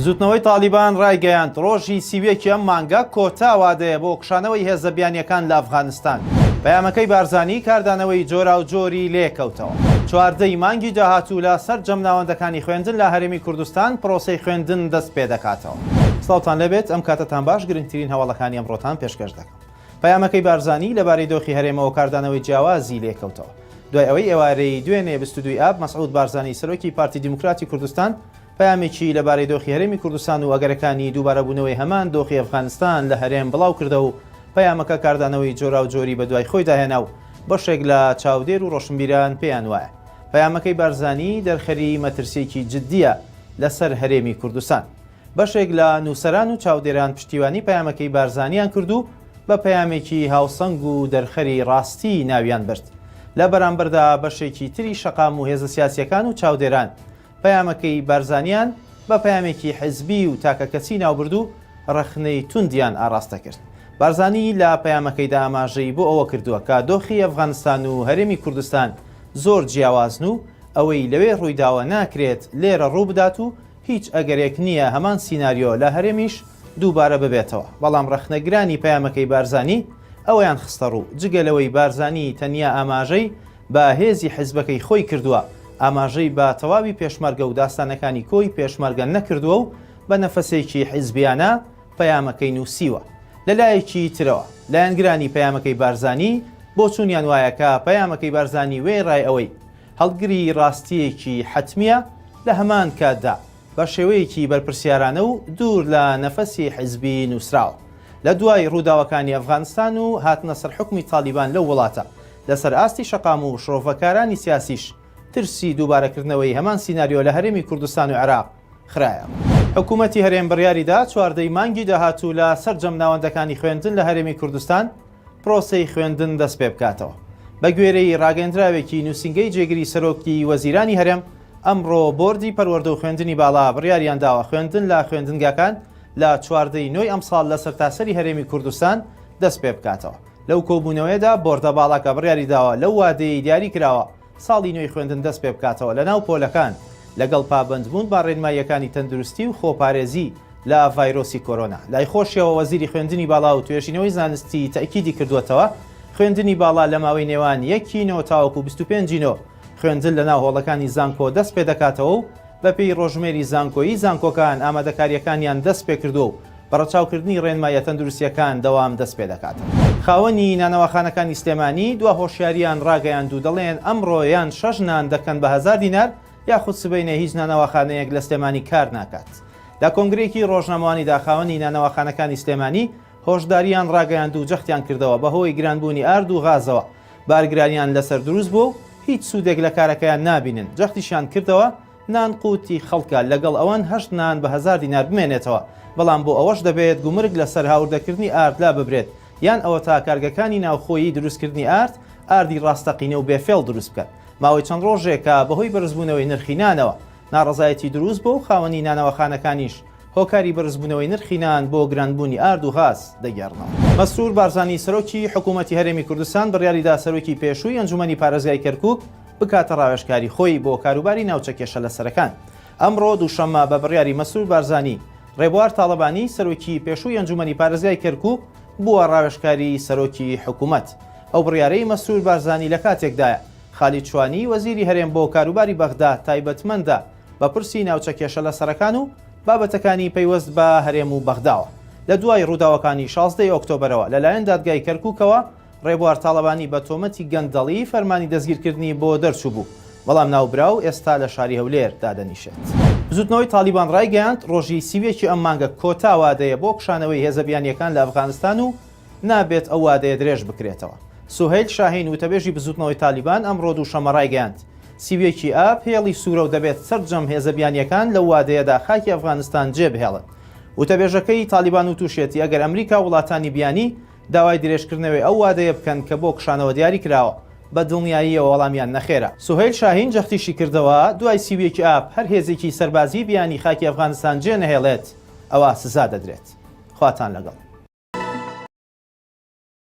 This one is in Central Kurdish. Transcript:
زوتنەوەی تالیبان ڕایگەیاند ڕۆژی سیوێکی ئەم مانگە کۆتا وادەیە بۆ کشانەوەی هێزە بیانیەکان لە ئەفغانستان. پەیامەکەی بارزانی کاردانەوەی جۆرا و جۆری لێکەوتەوە. 14 مانگی داهاتوو لە سەر جەمناوەندەکانی خوێندن لە هەرێمی کوردستان پرۆسەی خوێندن دەست پێ دەکاتەوە. سڵاوتان لەبێت ئەم کاتتان باش گرنگترین هەواڵەکانی ئەمڕۆتان پێشکەش دەکەم. پەیامەکەی بارزانی لەبارەی دۆخی هەرێمەوە کاردانەوەی جیاوازی لێکەوتەوە. دوای ئەوەی ئێوارەی دوێنێ 22 ئاب مەسعود بارزانی سەرۆکی پارتی دیموکراتی کوردستان پەیامێکی لەبارەی دۆخی هەرێمی کوردستان و ئەگەرەکانی دووبارەبوونەوەی هەمان دۆخی ئەفغانستان لە هەرێم بڵاو کردە و پەیامەکە کاردانەوەی جۆرا و جۆری بە دوای خۆی داهێنا و بەشێک لە چاودێر و ڕۆشنبیران پێیان وایە. پەیامەکەی بارزانی دەرخەری مەترسیەکی جددیە لەسەر هەرێمی کوردستان. بەشێک لە نووسەران و چاودێران پشتیوانی پەیامەکەی بارزانیان کردو بە پەیامێکی هاوسەنگ و دەرخەری ڕاستی ناویان برد. لە بەرامبەردا بەشێکی تری شەقام و هێزە سیاسیەکان و چاودێران پەیامەکەی بارزانیان بە پەیامێکی حزبی و تاکە کەسی ناوبرد و ڕەخنەی توندیان ئاراستە کرد. بارزانی لە پەیامەکەیدا ئاماژەی بۆ ئەوە کردووە کە دۆخی ئەفغانستان و هەرێمی کوردستان زۆر جیاوازن و ئەوەی لەوێ ڕوویداوە ناکرێت لێرە ڕوو بدات و هیچ ئەگەرێک نییە هەمان سیناریۆ لە هەرێمیش دووبارە ببێتەوە. بەڵام ڕەخنەگرانی پەیامەکەی بارزانی ئەویان خستە ڕوو جگەلەوەی بارزانی تەنیا ئاماژەی بە هێزی حیزبەکەی خۆی کردووە، ئاماژەی بە تەواوی پێشمەرگە و داستانەکانی کۆی پێشمەرگە نەکردووە و بە نەفەسێکی حیزبیانە پەیامەکەی نووسیوە. لەلایەکی ترەوە لایەنگرانی پەیامەکەی بارزانی بۆ چوونیان وایە کە پەیامەکەی بارزانی وێ ڕای ئەوەی هەڵگری ڕاستیەکی حتمیە لە هەمان کاتدا بە شێوەیەکی بەرپرسیارانە و دوور لە نەفەسی حیزبی نووسراوە. لە دوای ڕووداوەکانی ئەفغانستان و هاتنە سەر حکمی تالیبان لەو وڵاتە لەسەر ئاستی شەقام و شرۆڤەکارانی سیاسیش ترسی دووبارەکردنەوەی هەمان سیناریۆ لە هەرێمی کوردستان و عێراق خرایە. حکوومەتی هەرێم بڕیاریدا 14 مانگی داهاتوو لە سەر جەمناوەندەکانی خوێندن لە هەرێمی کوردستان پرۆسەی خوێندن دەست پێ بکاتەوە. بە گوێرەی ڕاگەندراوێکی نووسنگەی جێگیری سەرۆکی وەزیرانی هەرێم ئەمڕۆ بۆردی پەروەردە و خوێندنی باڵا بڕیاریان داوە خوێندن لە خوێندنگاکان لە 14 نۆی ئەمساڵ لە سەرتاسەری هەرێمی کوردستان دەست پێ بکاتەوە. لەو کۆبوونەوەیدا بۆردە باڵاکە بڕیاری داوە لەو وادەی دیاری کراوە ساڵی نوێی خوێندن دەست پێ بکاتەوە لە ناو پۆلەکان لەگەڵ پابندبوون با ڕێنماییەکانی تەندروستی و خۆپارێزی لە ڤایرۆسی کۆرۆنا. لای خۆشیەوە وەزیری خوێندنی باڵا و توێژینەوەی زانستی تەکیدی کردووەتەوە خوێندنی باڵا لە ماوەی نێوان 1 تاوەکو 25 خوێندن لە ناو هۆڵەکانی زانکۆ دەست پێ دەکاتەوە و بەپێی ڕۆژمێری زانکۆیی زانکۆکان ئامادەکاریەکانیان دەست پێ کردو و بەڕەچاوکردنی ڕێنمایە تەندروستیەکان دەوام دەست پێ دەکاتەوە. خاوەنی نانەوەخانەکانی سلێمانی دوا هۆشیاریان ڕاگەیاند و دەڵێن ئەمڕۆیان 6 نان دەکەن بە 1000 دینار یاخود سبەینە هیچ نانەوەخانەیەک لە سلێمانی کار ناکات. لە کۆنگرێکی ڕۆژنامەوانیدا خاوەنی نانەوەخانەکانی سلێمانی هۆشداریان ڕاگەیاند و جەختیان کردەوە بەهۆی گرانبوونی ئارد و غازەوە بارگرانیان لەسەر دروست بوو هیچ سوودێک لە کارەکەیان نابینن. جەختیشان کردەوە نان قوتی خەڵکە لەگەڵ ئەوان 8 نان بە 1000 دینار بمێنێتەوە. بەڵام بۆ ئەوەش دەبێت گومرگ لەسەر هاوردەکردنی ئاردلا ببرێت یان ئەوە تا کارگەکانی ناوخۆیی دروستکردنی ئاردی ڕاستەقینە و بێفێڵ دروست بکات. ماوەی چەند ڕۆژێکە بەهۆی بەرزبوونەوەی نرخی نانەوە ناڕەزایەتی دروست بۆ و خاوەنی نانەوەخانەکانیش هۆکاری بەرزبوونەوەی نرخی نان بۆ گرانبوونی ئارد و غاز دەگەڕنەوە. مەسرور بارزانی سەرۆکی حکوومەتی هەرێمی کوردستان بڕیاریدا سەرۆکی پێشووی ئەنجومەنی پارێزگای کەرکووک بکاتە ڕاوێژکاری خۆی بۆ کاروباری ناوچە کێشە لەسەرەکان. ئەمڕۆ دووشەممە بە بڕیاری مەسرور بارزانی ڕێبوار تاڵەبانی سەرۆکی پێشووی ئەنجومەنی پارێزگای کەرکووک بووە ڕاوێژکاری سەرۆکی حکوومەت. ئەو بڕیارەی مەسرور بارزانی لە کاتێکدایە خالید چوانی وەزیری هەرێم بۆ کاروباری بەغدا تایبەتمەندە بە پرسی ناوچە کێشە لەسەرەکان و بابەتەکانی پەیوەست بە هەرێم و بەغداوە. لە دوای ڕووداوەکانی 16 ئۆکتۆبرەوە لەلایەن دادگای کەرکووکەوە ڕێبوار تاڵەبانی بە تۆمەتی گەندەڵی فەرمانی دەستگیرکردنی بۆ دەرچوو بوو، بەڵام ناوبراو ئێستا لە شاری هەولێر دادەنیشێت. زوتنەوەی تالیبان ڕایگەیاند ڕۆژی سیوێکی ئەم مانگە کۆتا وادەیە بۆ کشانەوەی هێزە بیانیەکان لە ئەفغانستان و نابێت ئەو وادەیە درێژ بکرێتەوە. سوهیل شاهین وتەبێژی بزوتنەوەی تالیبان ئەمڕۆ دووشەممە ڕایگەیاند سیوێکی ئاب هێڵی سوورە و دەبێت سەرجەم هێزە بیانیەکان لە وادەیەدا خاکی ئەفغانستان جێبهێڵن. وتەبێژەکەی تالیبان و تووشێتی ئەگەر ئەمریکا وڵاتانی بیانی داوای درێژکردنەوەی ئەو وادەیە بکەن کە بۆ کشانەوە دیاری کراوە بە دڵنیاییەوە وەڵامیان نەخێرە. سوهیل شاهین جەختیشی کردەوە دوای سیوێکی ئاب هەر هێزێکی سەربازی بیانی خاکی ئەفغانستان جێ نەهێڵێت ئەوە سزا دەدرێت. خواتان لەگەڵ.